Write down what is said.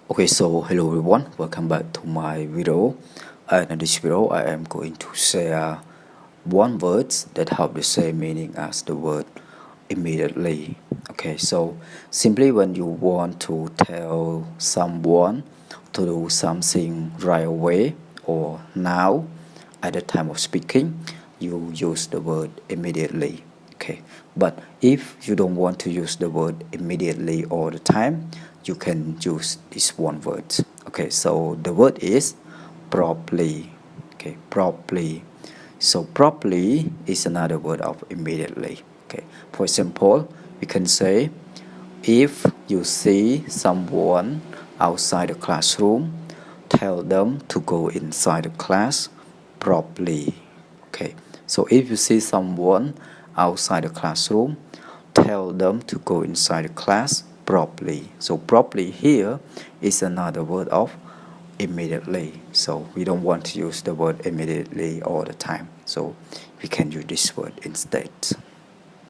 Okay, so hello everyone, welcome back to my video. And in this video, I am going to share one word that have the same meaning as the word immediately. Okay, so simply when you want to tell someone to do something right away or now at the time of speaking, you use the word immediately. Okay, but if you don't want to use the word immediately all the time, you can use this one word. Okay, so the word is properly. Okay, properly. So properly is another word of immediately. Okay, for example, we can say if you see someone outside the classroom, tell them to go inside the class properly. Okay, so if you see someone outside the classroom, tell them to go inside the class properly. So properly here is another word of immediately. So we don't want to use the word immediately all the time. So we can use this word instead.